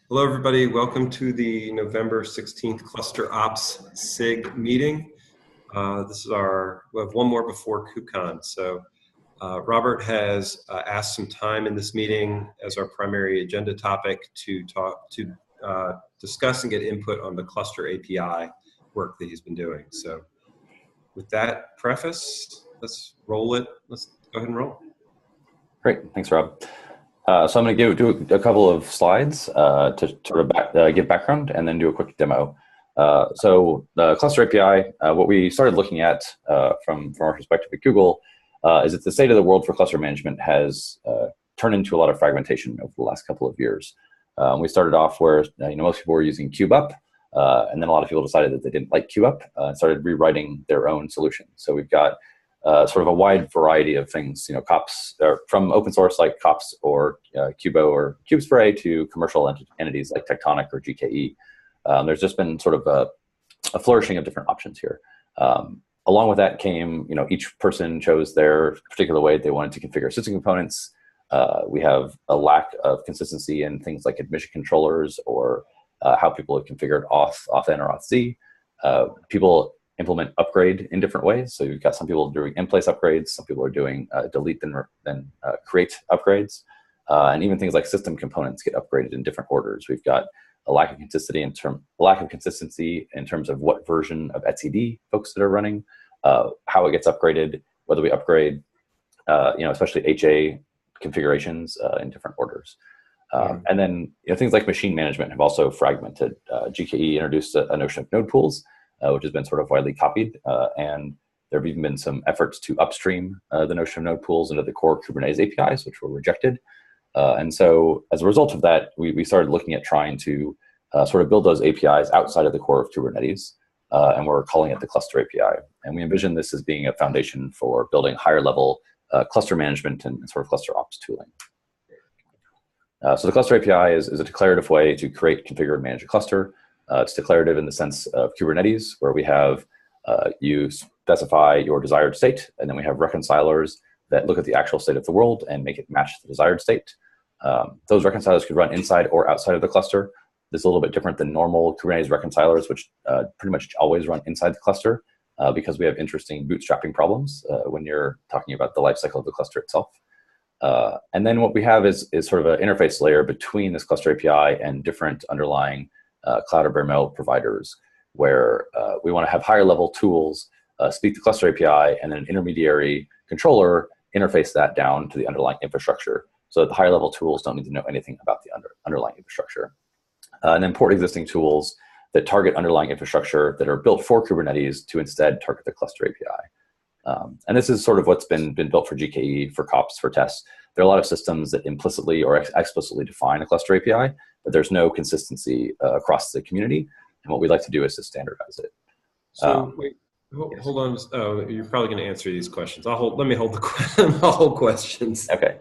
Hello, everybody. Welcome to the November 16th Cluster Ops SIG meeting. We have one more before KubeCon. So Robert has asked some time in this meeting as our primary agenda topic to discuss and get input on the cluster API work that he's been doing. So with that preface, let's roll it. Let's go ahead and roll. Great, thanks, Rob. So I'm going to do a couple of slides to sort of give background and then do a quick demo. So the cluster API, what we started looking at from our perspective at Google is that the state of the world for cluster management has turned into a lot of fragmentation over the last couple of years. We started off where most people were using KubeUp, and then a lot of people decided that they didn't like KubeUp and started rewriting their own solution. So we've got sort of a wide variety of things, COPS, from open source like COPS or Kubo or KubeSpray to commercial entities like Tectonic or GKE. There's just been sort of a flourishing of different options here. Along with that came, each person chose their particular way they wanted to configure system components. We have a lack of consistency in things like admission controllers or how people have configured auth-in or auth-z. People implement upgrade in different ways. So you've got some people doing in-place upgrades, some people are doing delete then create upgrades, and even things like system components get upgraded in different orders. We've got a lack of consistency in terms of what version of etcd folks that are running, how it gets upgraded, whether we upgrade, especially HA configurations in different orders. And then things like machine management have also fragmented. GKE introduced a notion of node pools, which has been sort of widely copied. And there have even been some efforts to upstream the notion of node pools into the core Kubernetes APIs, which were rejected. And so as a result of that, we started looking at trying to sort of build those APIs outside of the core of Kubernetes. And we're calling it the cluster API. And we envision this as being a foundation for building higher level cluster management and sort of cluster ops tooling. So the cluster API is a declarative way to create, configure, and manage a cluster. It's declarative in the sense of Kubernetes, where we have you specify your desired state, and then we have reconcilers that look at the actual state of the world and make it match the desired state. Those reconcilers could run inside or outside of the cluster. This is a little bit different than normal Kubernetes reconcilers, which pretty much always run inside the cluster because we have interesting bootstrapping problems when you're talking about the lifecycle of the cluster itself. And then what we have is sort of an interface layer between this cluster API and different underlying cloud or bare metal providers, where we want to have higher level tools speak to cluster API, and then an intermediary controller interface that down to the underlying infrastructure, so that the higher level tools don't need to know anything about the underlying infrastructure. And then port existing tools that target underlying infrastructure that are built for Kubernetes to instead target the cluster API. And this is sort of what's been built for GKE, for COPS, for tests. There are a lot of systems that implicitly or explicitly define a cluster API, but there's no consistency across the community. And what we'd like to do is to standardize it. So wait, hold on. Oh, you're probably going to answer these questions. Let me hold I'll hold questions. Okay.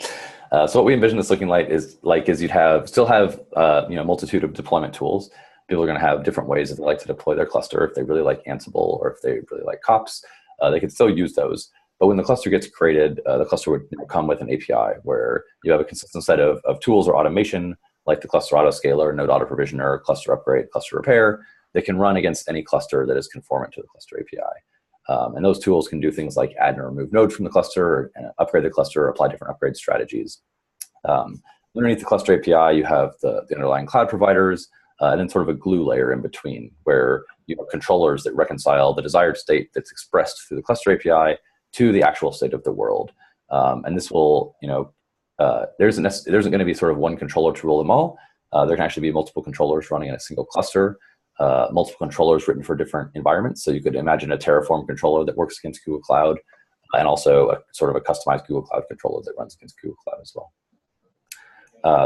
So what we envision this looking like is you'd still have a multitude of deployment tools. People are going to have different ways that they like to deploy their cluster. If they really like Ansible or if they really like COPS, they can still use those. But when the cluster gets created, the cluster would come with an API where you have a consistent set of tools or automation, like the cluster autoscaler, node auto provisioner, cluster upgrade, cluster repair, that can run against any cluster that is conformant to the cluster API. And those tools can do things like add and remove nodes from the cluster, and upgrade the cluster, apply different upgrade strategies. Underneath the cluster API, you have the underlying cloud providers, and then sort of a glue layer in between, where you have controllers that reconcile the desired state that's expressed through the cluster API to the actual state of the world. And this will, there isn't going to be sort of one controller to rule them all. There can actually be multiple controllers running in a single cluster, multiple controllers written for different environments. So you could imagine a Terraform controller that works against Google Cloud, and also a sort of a customized Google Cloud controller that runs against Google Cloud as well.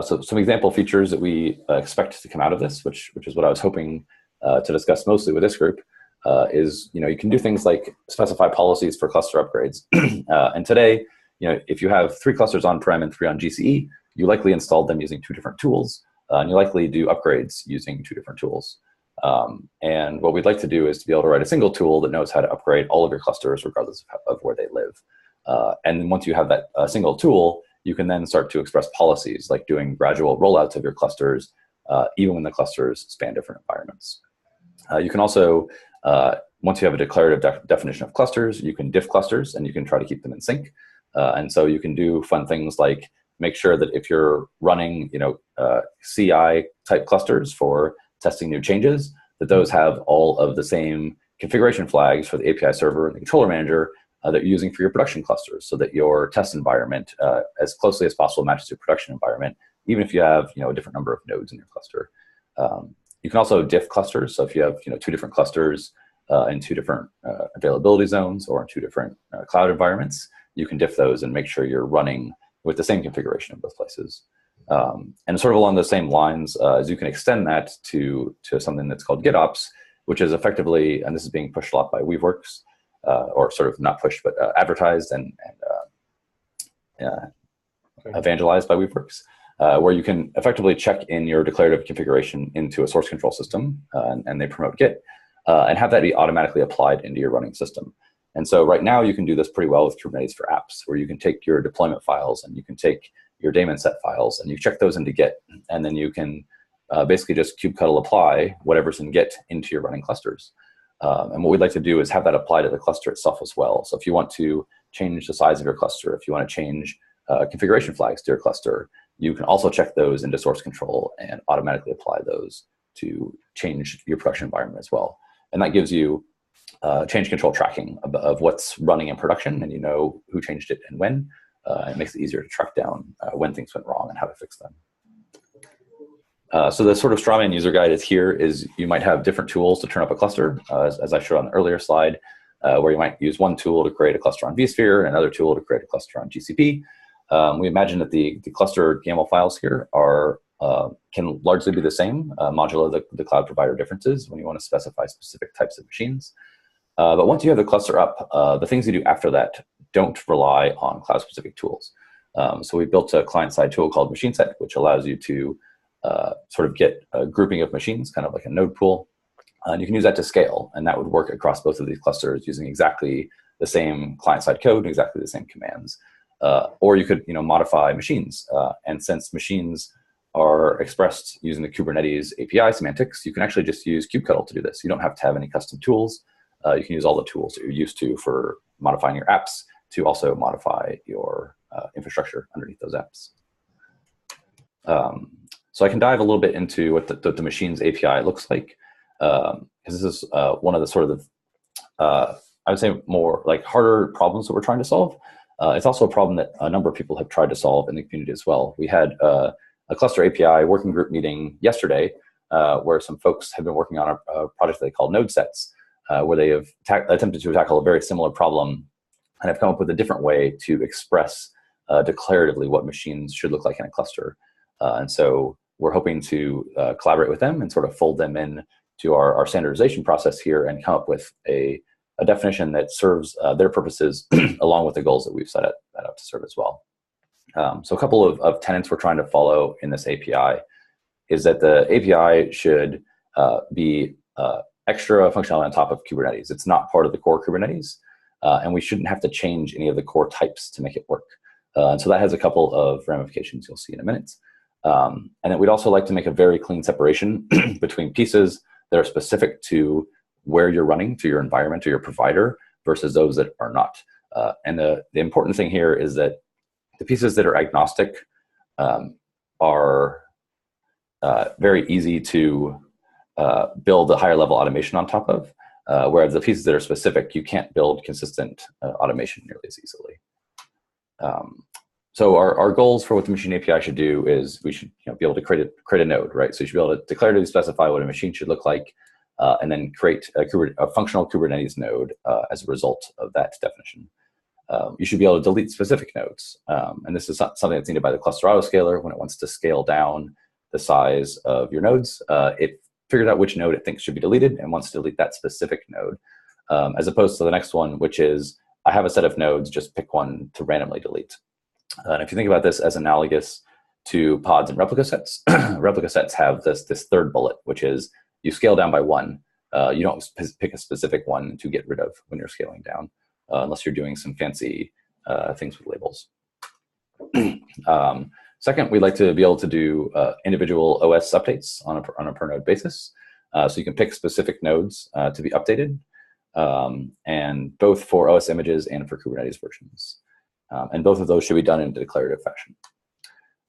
So some example features that we expect to come out of this, which is what I was hoping to discuss mostly with this group, is you can do things like specify policies for cluster upgrades. And today, if you have 3 clusters on-prem and 3 on GCE, you likely installed them using 2 different tools, and you likely do upgrades using 2 different tools. And what we'd like to do is to be able to write a single tool that knows how to upgrade all of your clusters regardless of where they live. And then once you have that single tool, you can then start to express policies like doing gradual rollouts of your clusters even when the clusters span different environments. You can also, once you have a declarative definition of clusters, you can diff clusters and you can try to keep them in sync. And so you can do fun things like make sure that if you're running, CI type clusters for testing new changes, that those have all of the same configuration flags for the API server and the controller manager that you're using for your production clusters, so that your test environment, as closely as possible, matches your production environment, even if you have a different number of nodes in your cluster. You can also diff clusters. So if you have two different clusters in two different availability zones or in two different cloud environments, you can diff those and make sure you're running with the same configuration in both places. And sort of along the same lines, as you can extend that to something that's called GitOps, which is effectively, and this is being pushed a lot by Weaveworks, or sort of not pushed, but advertised and evangelized by Weaveworks, where you can effectively check in your declarative configuration into a source control system, and they promote Git, and have that be automatically applied into your running system. And so right now you can do this pretty well with Kubernetes for apps, where you can take your deployment files and you can take your daemon set files and you check those into Git, and then you can basically just kubectl apply whatever's in Git into your running clusters. And what we'd like to do is have that apply to the cluster itself as well. So if you want to change the size of your cluster, if you want to change configuration flags to your cluster, you can also check those into source control and automatically apply those to change your production environment as well. And that gives you change control tracking of what's running in production, and who changed it and when. It makes it easier to track down when things went wrong and how to fix them. So the sort of strawman user guide is you might have different tools to turn up a cluster, as I showed on the earlier slide, where you might use one tool to create a cluster on vSphere and another tool to create a cluster on GCP. We imagine that the cluster YAML files here can largely be the same, modulo the cloud provider differences when you want to specify specific types of machines. But once you have the cluster up, the things you do after that don't rely on cloud-specific tools. So we built a client-side tool called MachineSet, which allows you to sort of get a grouping of machines, kind of like a node pool. And you can use that to scale, and that would work across both of these clusters using exactly the same client-side code and exactly the same commands. Or you could modify machines. And since machines are expressed using the Kubernetes API semantics, you can actually just use kubectl to do this. You don't have to have any custom tools. You can use all the tools that you're used to for modifying your apps to also modify your infrastructure underneath those apps. So I can dive a little bit into what the machines API looks like, because this is one of the sort of, I would say, more like harder problems that we're trying to solve. It's also a problem that a number of people have tried to solve in the community as well. We had a cluster API working group meeting yesterday, where some folks have been working on a project they call node sets, where they have attempted to tackle a very similar problem and have come up with a different way to express declaratively what machines should look like in a cluster. And so we're hoping to collaborate with them and sort of fold them in to our standardization process here and come up with a definition that serves their purposes along with the goals that we've set up to serve as well. So a couple of tenets we're trying to follow in this API is that the API should be extra functionality on top of Kubernetes. It's not part of the core Kubernetes, and we shouldn't have to change any of the core types to make it work. And so that has a couple of ramifications you'll see in a minute. And then we'd also like to make a very clean separation between pieces that are specific to where you're running, to your environment, to your provider, versus those that are not. And the important thing here is that the pieces that are agnostic are very easy to build a higher level automation on top of, whereas the pieces that are specific, you can't build consistent automation nearly as easily. So our goals for what the machine API should do is we should be able to create a node, right? So you should be able to declaratively specify what a machine should look like, and then create a functional Kubernetes node as a result of that definition. You should be able to delete specific nodes. And this is something that's needed by the cluster autoscaler when it wants to scale down the size of your nodes. It figures out which node it thinks should be deleted and wants to delete that specific node, as opposed to the next one, which is I have a set of nodes, just pick one to randomly delete. And if you think about this as analogous to pods and replica sets, replica sets have this third bullet, which is you scale down by one. You don't pick a specific one to get rid of when you're scaling down, unless you're doing some fancy things with labels. Second, we'd like to be able to do individual OS updates on a per node basis. So you can pick specific nodes to be updated, and both for OS images and for Kubernetes versions. And both of those should be done in a declarative fashion.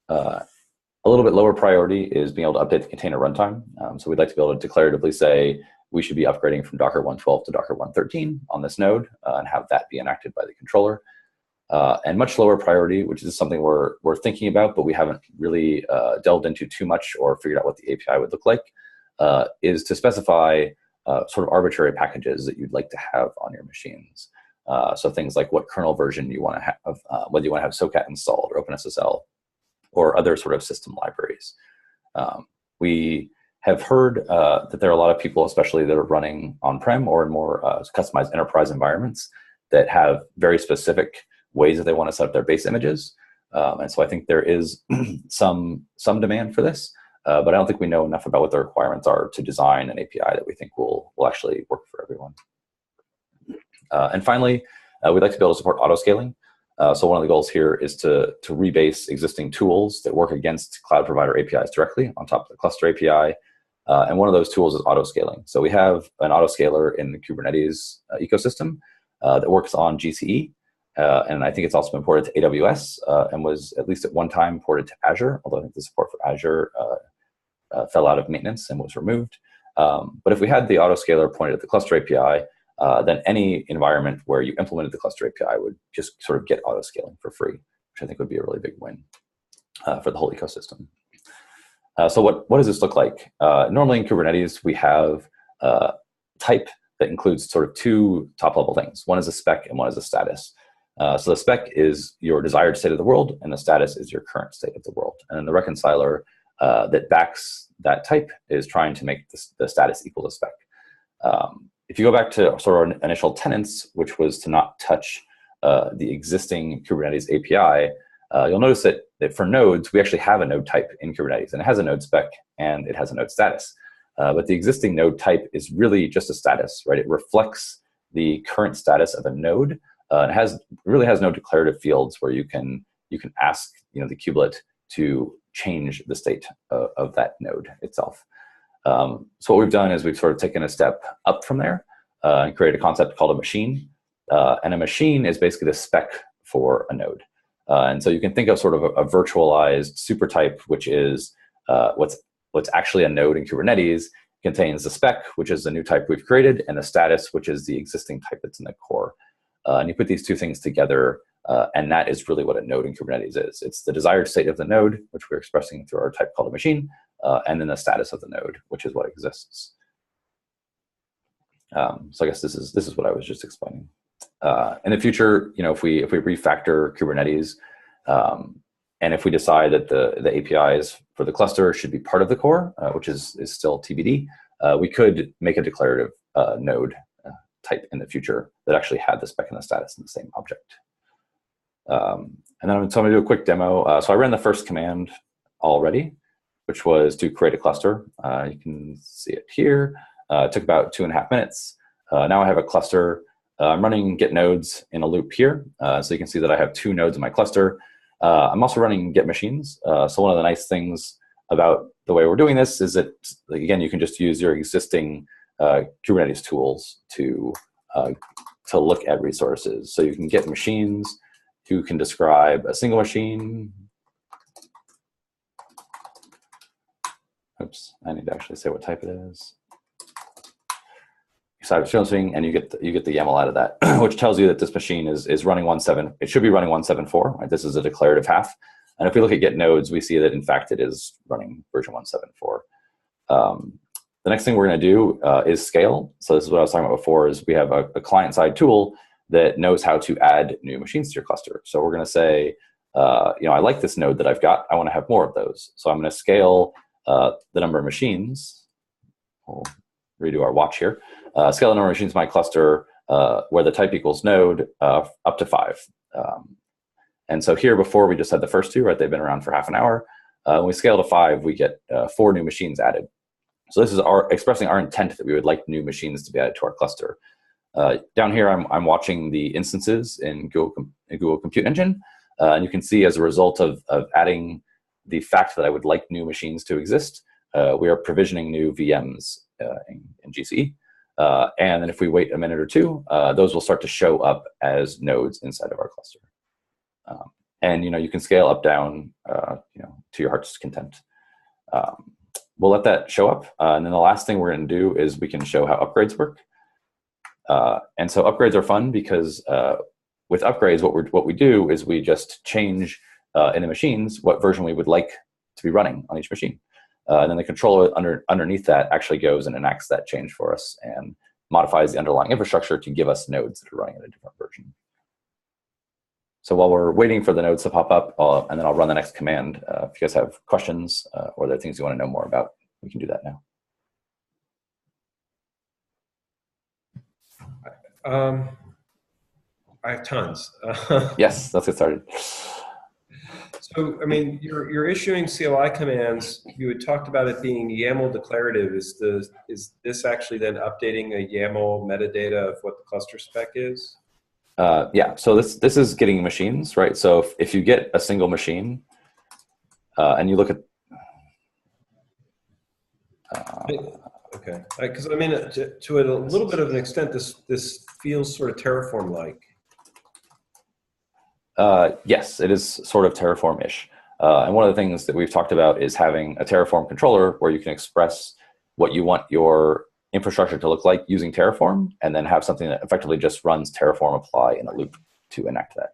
A little bit lower priority is being able to update the container runtime. So we'd like to be able to declaratively say we should be upgrading from Docker 112 to Docker 113 on this node and have that be enacted by the controller. And much lower priority, which is something we're thinking about, but we haven't really delved into too much or figured out what the API would look like, is to specify sort of arbitrary packages that you'd like to have on your machines. So things like what kernel version you want to have, whether you want to have SOCAT installed or OpenSSL or other sort of system libraries. We have heard that there are a lot of people, especially that are running on-prem or in more customized enterprise environments, that have very specific ways that they want to set up their base images. And so I think there is some demand for this, but I don't think we know enough about what the requirements are to design an API that we think will actually work for everyone. And finally, we'd like to be able to support auto-scaling. So one of the goals here is to rebase existing tools that work against cloud provider APIs directly on top of the cluster API. And one of those tools is auto-scaling. So we have an auto-scaler in the Kubernetes ecosystem that works on GCE. And I think it's also been ported to AWS and was at least at one time ported to Azure, although I think the support for Azure fell out of maintenance and was removed. But if we had the autoscaler pointed at the cluster API, then any environment where you implemented the cluster API would just sort of get autoscaling for free, which I think would be a really big win for the whole ecosystem. So what does this look like? Normally in Kubernetes, we have a type that includes sort of two top-level things. One is a spec and one is a status. So the spec is your desired state of the world, and the status is your current state of the world. And then the reconciler that backs that type is trying to make the status equal to spec. If you go back to sort of initial tenets, which was to not touch the existing Kubernetes API, you'll notice that for nodes, we actually have a node type in Kubernetes, and it has a node spec and it has a node status. But the existing node type is really just a status, right? It reflects the current status of a node. It really has no declarative fields where you can ask the kubelet to change the state of that node itself. So what we've done is we've sort of taken a step up from there and created a concept called a machine. And a machine is basically the spec for a node. And so you can think of sort of a virtualized supertype, which is what's actually a node in Kubernetes, contains the spec, which is the new type we've created, and the status, which is the existing type that's in the core. And you put these two things together, and that is really what a node in Kubernetes is. It's the desired state of the node, which we're expressing through our type called a machine, and then the status of the node, which is what exists. So I guess this is what I was just explaining. In the future, if we refactor Kubernetes, and if we decide that the APIs for the cluster should be part of the core, which is still TBD, we could make a declarative node type in the future that actually had the spec and the status in the same object. And then I'm going to do a quick demo. So I ran the first command already, which was to create a cluster. You can see it here. It took about 2.5 minutes. Now I have a cluster. I'm running get nodes in a loop here. So you can see that I have 2 nodes in my cluster. I'm also running get machines. So one of the nice things about the way we're doing this is that, again, you can just use your existing Kubernetes tools to look at resources. So you can get machines. You can describe a single machine. Oops, I need to actually say what type it is. And you get the YAML out of that, which tells you that this machine is running 1.7. It should be running 1.7.4. Right? This is a declarative half. And if we look at get nodes, we see that in fact it is running version 1.7.4. The next thing we're going to do is scale. So this is what I was talking about before. Is we have a client-side tool that knows how to add new machines to your cluster. So we're going to say, I like this node that I've got. I want to have more of those. So I'm going to scale the number of machines. We'll redo our watch here. Scale the number of machines in my cluster where the type equals node up to 5. And so here before we just had the first 2, right? They've been around for half an hour. When we scale to 5, we get 4 new machines added. So this is expressing our intent that we would like new machines to be added to our cluster. Down here, I'm watching the instances in Google Compute Engine. And you can see as a result of adding the fact that I would like new machines to exist, we are provisioning new VMs in GCE. And then if we wait a minute or two, those will start to show up as nodes inside of our cluster. And you can scale up, down, to your heart's content. We'll let that show up, and then the last thing we're going to do is we can show how upgrades work. And so upgrades are fun because with upgrades, what we do is we just change in the machines what version we would like to be running on each machine. And then the controller underneath that actually goes and enacts that change for us and modifies the underlying infrastructure to give us nodes that are running at a different version. So while we're waiting for the nodes to pop up, and then I'll run the next command. If you guys have questions or there are things you want to know more about, we can do that now. I have tons. Yes, let's get started. So, I mean, you're issuing CLI commands. You had talked about it being YAML declarative. Is this actually then updating a YAML metadata of what the cluster spec is? Yeah, so this is getting machines, right? So if you get a single machine and you look at okay, because I mean, to a little bit of an extent, this feels sort of Terraform-like. Yes, it is sort of Terraform-ish. And one of the things that we've talked about is having a Terraform controller where you can express what you want your infrastructure to look like using Terraform, and then have something that effectively just runs Terraform apply in a loop to enact that.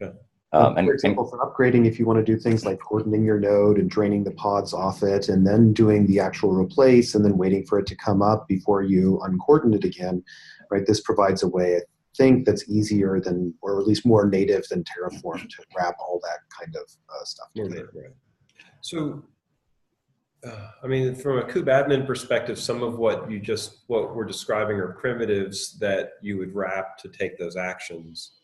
Okay. For example, for upgrading, if you want to do things like cordoning your node and draining the pods off it, and then doing the actual replace, and then waiting for it to come up before you uncordon it again, right? This provides a way, I think, that's easier than, or at least more native than Terraform to wrap all that kind of stuff together. Right. So, I mean, from a kubeadmin perspective, some of what we're describing are primitives that you would wrap to take those actions.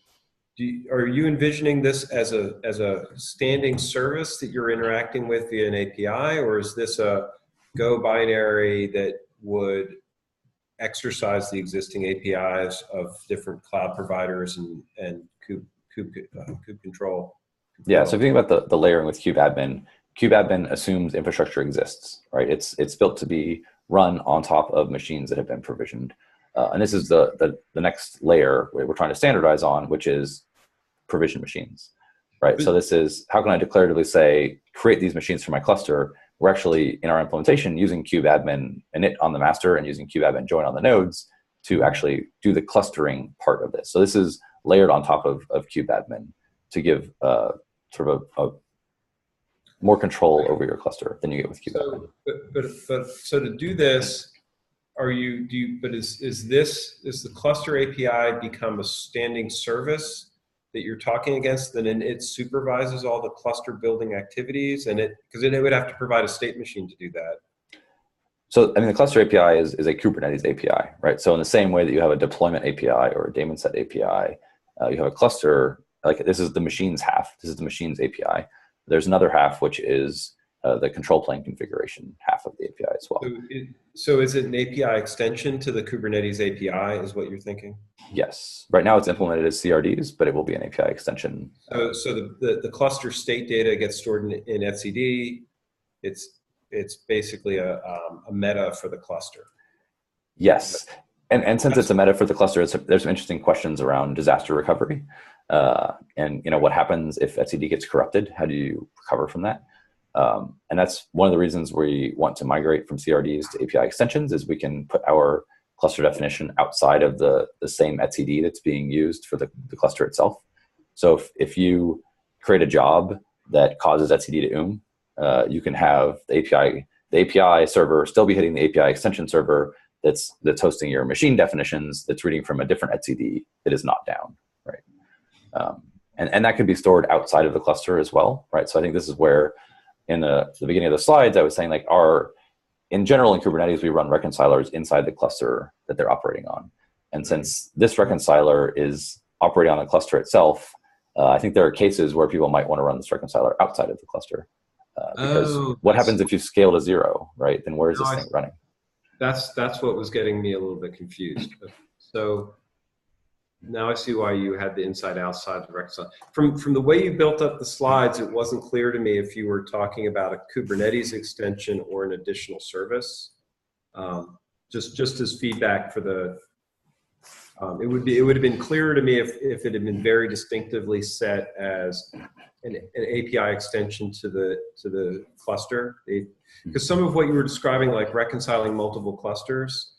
Are you envisioning this as a standing service that you're interacting with via an API, or is this a Go binary that would exercise the existing APIs of different cloud providers and kube control? Yeah, so if you think about the layering with kubeadmin assumes infrastructure exists, right? It's built to be run on top of machines that have been provisioned. And this is the next layer we're trying to standardize on, which is provision machines, right? So this is, how can I declaratively say, create these machines for my cluster? We're actually, in our implementation, using kubeadmin init on the master and using kubeadmin join on the nodes to actually do the clustering part of this. So this is layered on top of kubeadmin to give sort of a more control over your cluster than you get with kubeadmin. So to do this, is the cluster API become a standing service that you're talking against, and then it supervises all the cluster building activities, and because it would have to provide a state machine to do that. So, I mean, the cluster API is a Kubernetes API, right? So in the same way that you have a deployment API or a daemon set API, you have a cluster, like this is the machines half, this is the machines API. There's another half, which is the control plane configuration half of the API as well. So is it an API extension to the Kubernetes API is what you're thinking? Yes. Right now it's implemented as CRDs, but it will be an API extension. So the cluster state data gets stored in etcd. It's basically a meta for the cluster. Yes. And since it's a meta for the cluster, there's some interesting questions around disaster recovery. And what happens if etcd gets corrupted? How do you recover from that? And that's one of the reasons we want to migrate from CRDs to API extensions, is we can put our cluster definition outside of the same etcd that's being used for the cluster itself. So if you create a job that causes etcd to you can have the API server still be hitting the API extension server that's hosting your machine definitions, that's reading from a different etcd that is not down, right? And that could be stored outside of the cluster as well, right? So I think this is where, in the beginning of the slides, I was saying, like, in general in Kubernetes, we run reconcilers inside the cluster that they're operating on. And since this reconciler is operating on the cluster itself, I think there are cases where people might want to run this reconciler outside of the cluster. Because what happens if you scale to 0, right? Then where is this thing running? That's what was getting me a little bit confused. So Now I see why you had the inside outside to reconcile. From the way you built up the slides, it wasn't clear to me if you were talking about a Kubernetes extension or an additional service. Just as feedback for the, it would have been clearer to me if it had been very distinctively set as an API extension to the cluster. Because some of what you were describing, like reconciling multiple clusters,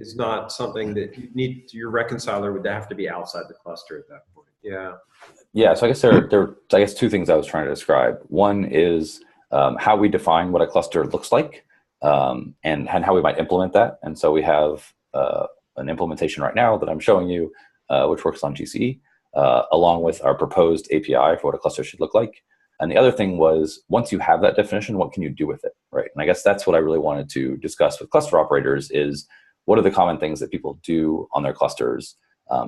is not something that you need. Your reconciler would have to be outside the cluster at that point. Yeah. Yeah. So I guess there are, I guess, two things I was trying to describe. One is how we define what a cluster looks like, and how we might implement that. And so we have an implementation right now that I'm showing you, which works on GCE, along with our proposed API for what a cluster should look like. And the other thing was, once you have that definition, what can you do with it, right? And I guess that's what I really wanted to discuss with cluster operators is, what are the common things that people do on their clusters?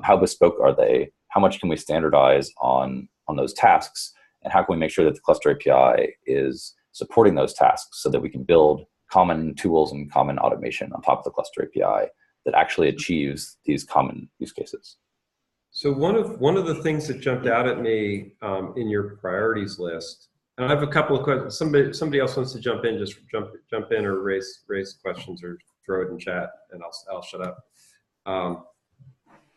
How bespoke are they? How much can we standardize on those tasks? And how can we make sure that the cluster API is supporting those tasks so that we can build common tools and common automation on top of the cluster API that actually achieves these common use cases? So one of the things that jumped out at me in your priorities list, and I have a couple of questions. Somebody else wants to jump in, just jump in or raise questions or throw it in chat, and I'll shut up.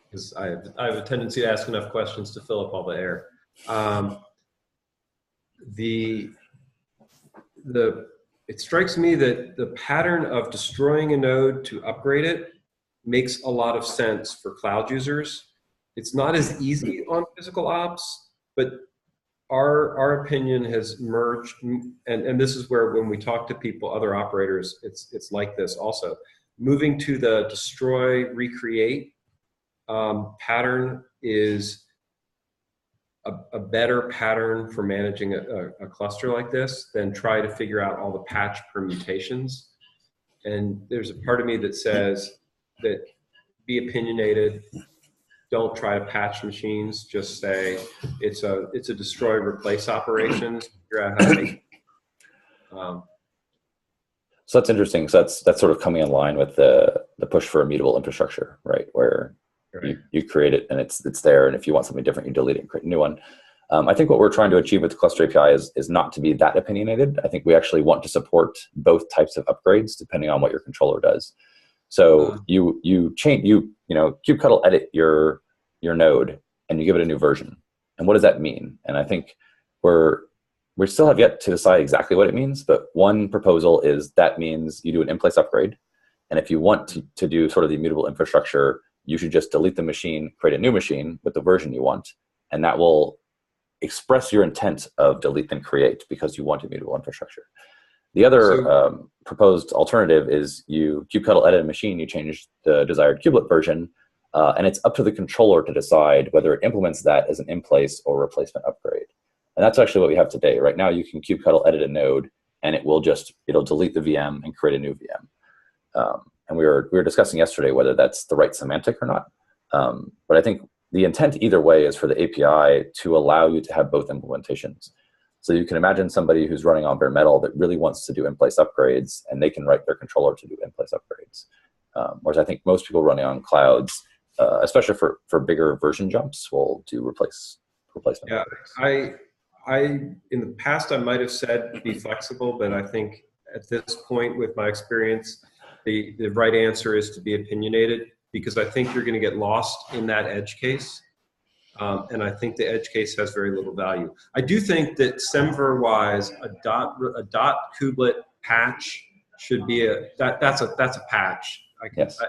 Because I have a tendency to ask enough questions to fill up all the air. It strikes me that the pattern of destroying a node to upgrade it makes a lot of sense for cloud users. It's not as easy on physical ops, but our opinion has merged, and this is where when we talk to people, other operators, it's like this also. Moving to the destroy, recreate pattern is a better pattern for managing a cluster like this than try to figure out all the patch permutations. And there's a part of me that says that be opinionated. Don't try to patch machines. Just say it's a destroy replace operations. Figure out how to make. So that's interesting. So that's sort of coming in line with the push for immutable infrastructure, right? Where you create it and it's there, and if you want something different, you delete it and create a new one. I think what we're trying to achieve with the cluster API is not to be that opinionated. I think we actually want to support both types of upgrades depending on what your controller does. So you kubectl edit your node and you give it a new version. And what does that mean? And I think we still have yet to decide exactly what it means, but one proposal is that means you do an in-place upgrade. And if you want to do sort of the immutable infrastructure, you should just delete the machine, create a new machine with the version you want, and that will express your intent of delete and create because you want immutable infrastructure. The other proposed alternative is you kubectl edit a machine, you change the desired kubelet version, and it's up to the controller to decide whether it implements that as an in-place or replacement upgrade. And that's actually what we have today. Right now, you can kubectl edit a node, and it'll delete the VM and create a new VM. And we were discussing yesterday whether that's the right semantic or not. But I think the intent either way is for the API to allow you to have both implementations. So you can imagine somebody who's running on bare metal that really wants to do in-place upgrades, and they can write their controller to do in-place upgrades. Whereas I think most people running on clouds, especially for bigger version jumps, will do replacement. Yeah, upgrades. in the past I might have said be flexible, but I think at this point with my experience, the right answer is to be opinionated, because I think you're going to get lost in that edge case. And I think the edge case has very little value. I do think that semver-wise, a dot kubelet patch should be that's a patch. Yes.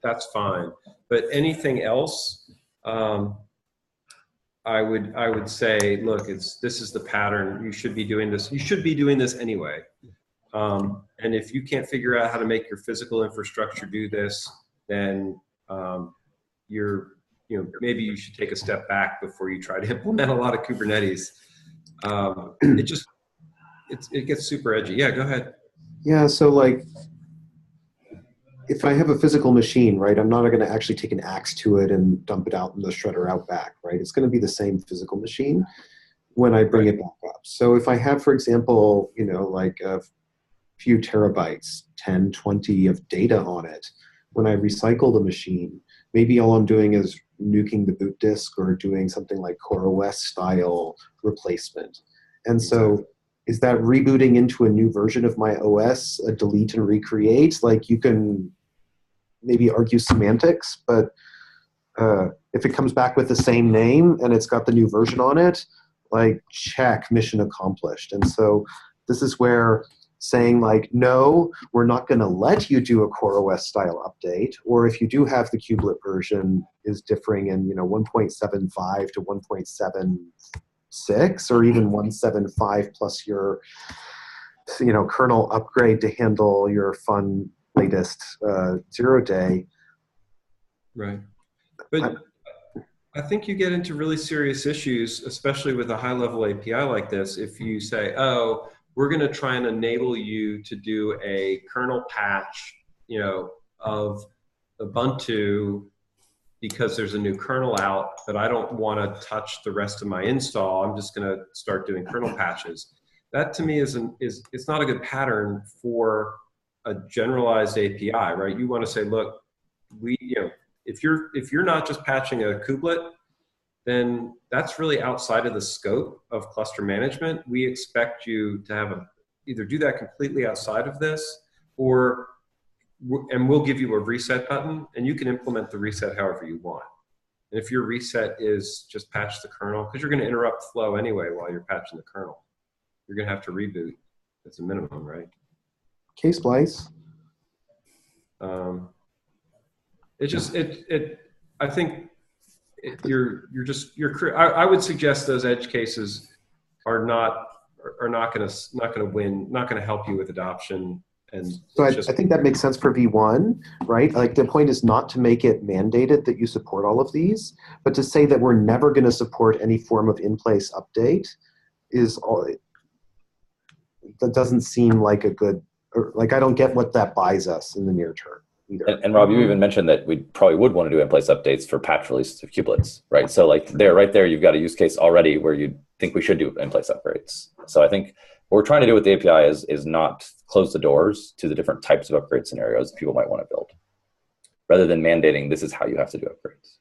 That's fine. But anything else, I would say, look, this is the pattern. You should be doing this. You should be doing this anyway. And if you can't figure out how to make your physical infrastructure do this, then maybe you should take a step back before you try to implement a lot of Kubernetes. It gets super edgy. Yeah, go ahead. Yeah, so like, if I have a physical machine, right, I'm not going to actually take an axe to it and dump it out in the shredder out back, right? It's going to be the same physical machine when I bring it back up. So if I have, for example, like a few terabytes, 10, 20 of data on it, when I recycle the machine, maybe all I'm doing is, nuking the boot disk or doing something like CoreOS style replacement. And so is that rebooting into a new version of my OS, a delete and recreate? Like, you can maybe argue semantics, but if it comes back with the same name and it's got the new version on it, like, check, mission accomplished. And so this is where saying, like, no, we're not going to let you do a CoreOS style update, or if you do have the kubelet version is differing in 1.75 to 1.76 or even 1.75 plus your kernel upgrade to handle your fun latest 0-day. Right. But I think you get into really serious issues, especially with a high-level API like this, if you say, oh, we're going to try and enable you to do a kernel patch, of Ubuntu because there's a new kernel out, but I don't want to touch the rest of my install. I'm just going to start doing kernel patches. That to me it's not a good pattern for a generalized API, right? You want to say, look, if you're not just patching a kubelet, then that's really outside of the scope of cluster management. We expect you to either do that completely outside of this, and we'll give you a reset button, and you can implement the reset however you want. And if your reset is just patch the kernel, because you're going to interrupt flow anyway while you're patching the kernel, you're going to have to reboot as a minimum, right? Case splice. I think I would suggest those edge cases are not going to win, not going to help you with adoption. And so I think that makes sense for V1, right? Like, the point is not to make it mandated that you support all of these, but to say that we're never going to support any form of in-place update that doesn't seem like a good, I don't get what that buys us in the near term either. And Rob, you even mentioned that we probably would want to do in-place updates for patch releases of kubelets, right? So right there, you've got a use case already where you think we should do in-place upgrades. So I think what we're trying to do with the API is not close the doors to the different types of upgrade scenarios people might want to build, rather than mandating this is how you have to do upgrades.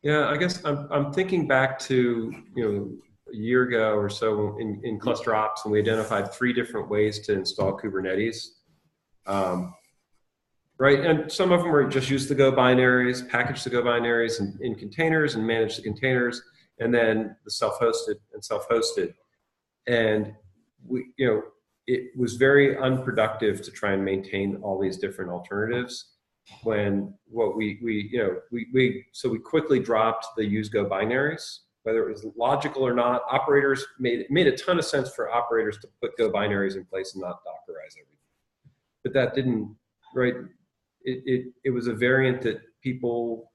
Yeah, I guess I'm thinking back to a year ago or so in Cluster Ops, and we identified 3 different ways to install Kubernetes. Right, and some of them were just use the Go binaries, package the Go binaries in containers and manage the containers, and then the self-hosted. And it was very unproductive to try and maintain all these different alternatives. When we quickly dropped the use Go binaries, whether it was logical or not. Operators made a ton of sense for operators to put Go binaries in place and not Dockerize everything, but that didn't, right? It was a variant that people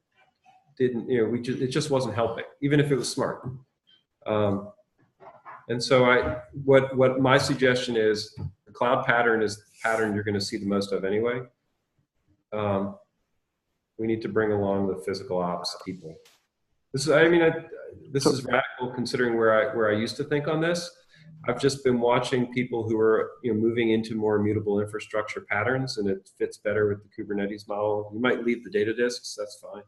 didn't, it just wasn't helping, even if it was smart. And so what my suggestion is, the cloud pattern is the pattern you're going to see the most of anyway. We need to bring along the physical ops people. This is radical considering where I used to think on this. I've just been watching people who are moving into more immutable infrastructure patterns, and it fits better with the Kubernetes model. You might leave the data disks, that's fine.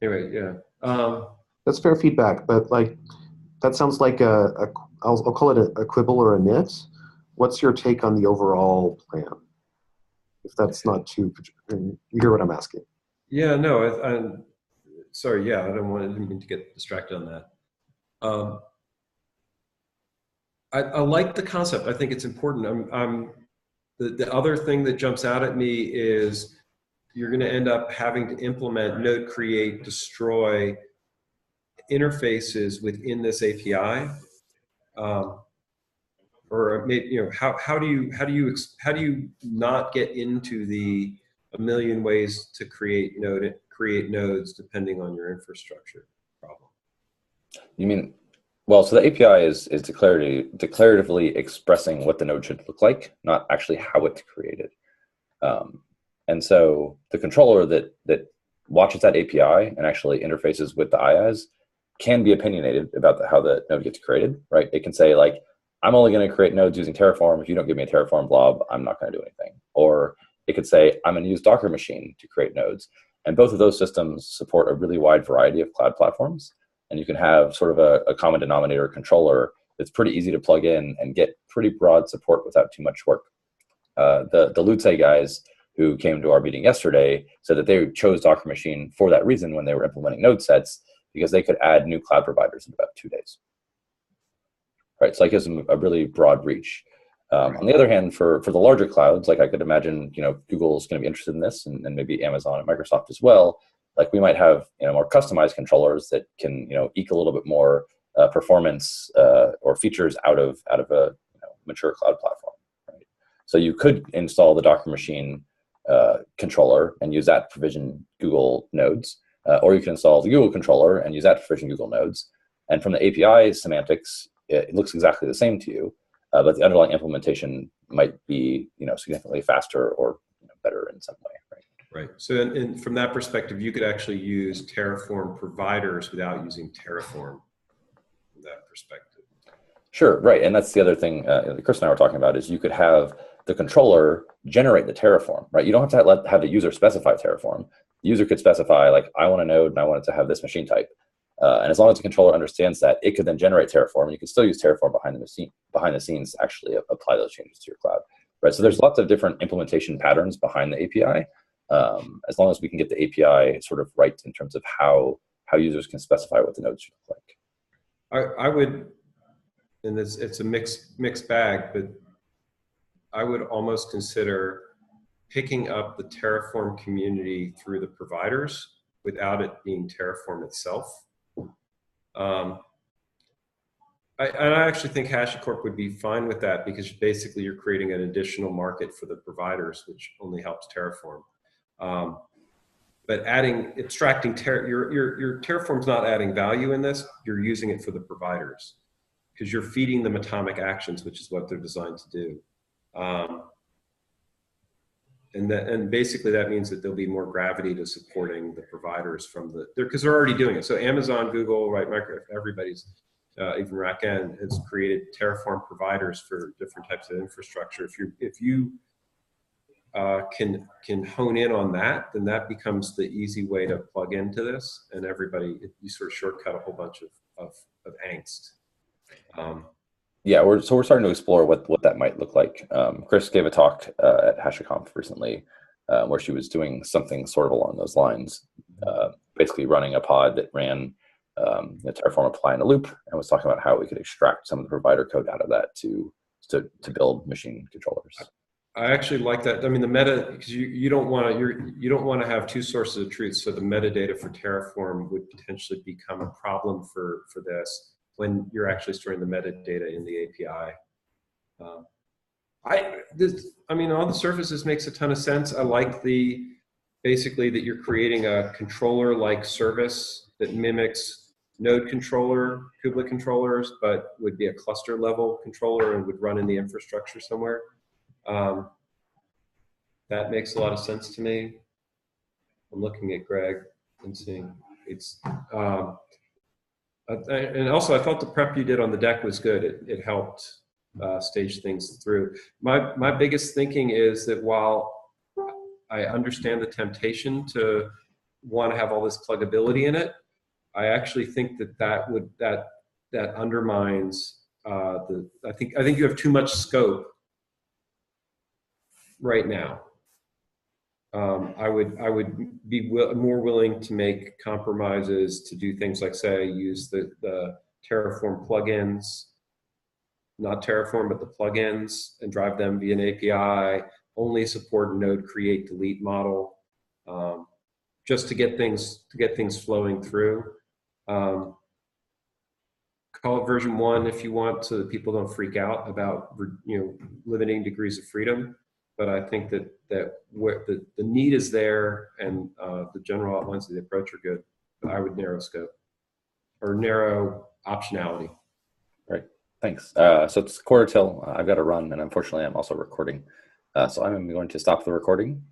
Anyway, yeah. That's fair feedback, but that sounds like I'll call it a quibble or a nit. What's your take on the overall plan? If that's not too, you hear what I'm asking. Yeah, no, I'm sorry. Yeah, I didn't mean to get distracted on that. I like the concept. I think it's important. The other thing that jumps out at me is you're going to end up having to implement node create destroy interfaces within this API, or maybe how do you not get into the a million ways to create nodes depending on your infrastructure problem? You mean, well, so the API is declaratively expressing what the node should look like, not actually how it's created. And so the controller that watches that API and actually interfaces with the IaaS can be opinionated about how the node gets created, right? It can say, like, I'm only going to create nodes using Terraform. If you don't give me a Terraform blob, I'm not going to do anything. Or it could say, I'm going to use Docker machine to create nodes. And both of those systems support a really wide variety of cloud platforms. And you can have sort of a common denominator controller that's pretty easy to plug in and get pretty broad support without too much work. The Lutze guys who came to our meeting yesterday said that they chose Docker Machine for that reason when they were implementing node sets, because they could add new cloud providers in about 2 days. Right, so that gives them a really broad reach. On the other hand, for the larger clouds, like I could imagine, Google's going to be interested in this, and maybe Amazon and Microsoft as well. Like we might have more customized controllers that can eke a little bit more performance or features out of a mature cloud platform. Right? So you could install the Docker Machine controller and use that to provision Google nodes, or you can install the Google controller and use that to provision Google nodes. And from the API semantics, it looks exactly the same to you, but the underlying implementation might be significantly faster or better in some way. Right. So and from that perspective, you could actually use Terraform providers without using Terraform from that perspective. Sure, right. And that's the other thing Chris and I were talking about, is you could have the controller generate the Terraform, right? You don't have to have the user specify Terraform. The user could specify, like, I want a node and I want it to have this machine type. And as long as the controller understands that, it could then generate Terraform, and you can still use Terraform behind the scenes to actually apply those changes to your cloud. Right. So there's lots of different implementation patterns behind the API. As long as we can get the API sort of right in terms of how users can specify what the nodes should look like. I would, and it's a mixed bag, but I would almost consider picking up the Terraform community through the providers without it being Terraform itself. I actually think HashiCorp would be fine with that, because basically you're creating an additional market for the providers, which only helps Terraform. But abstracting your Terraform's not adding value in this. You're using it for the providers, because you're feeding them atomic actions, which is what they're designed to do. And basically that means that there'll be more gravity to supporting the providers because they're already doing it. So Amazon, Google, right, Microsoft, everybody's, even RackN has created Terraform providers for different types of infrastructure. If you can hone in on that, then that becomes the easy way to plug into this, and you sort of shortcut a whole bunch of angst. Yeah, we're starting to explore what that might look like. Chris gave a talk at HashiConf recently where she was doing something sort of along those lines, basically running a pod that ran the Terraform apply in a loop, and was talking about how we could extract some of the provider code out of that to build machine controllers. I actually like that. I mean, the meta, because you don't want to have two sources of truth. So the metadata for Terraform would potentially become a problem for this when you're actually storing the metadata in the API. On the surface, this makes a ton of sense. I like basically that you're creating a controller-like service that mimics node controller, kubelet controllers, but would be a cluster level controller and would run in the infrastructure somewhere. That makes a lot of sense to me. I'm looking at Greg and seeing it's, and also I thought the prep you did on the deck was good. It helped stage things through. My biggest thinking is that while I understand the temptation to want to have all this pluggability in it, I actually think that undermines I think you have too much scope right now. I would be more willing to make compromises to do things like, say, use the Terraform plugins, not Terraform, but the plugins, and drive them via an API, only support node create delete model, just to get things flowing through. Call it version 1 if you want, so that people don't freak out about limiting degrees of freedom. But I think that where the need is there, and the general outlines of the approach are good. But I would narrow scope or narrow optionality. Right. Thanks. So it's quarter till. I've got to run, and unfortunately, I'm also recording. So I'm going to stop the recording.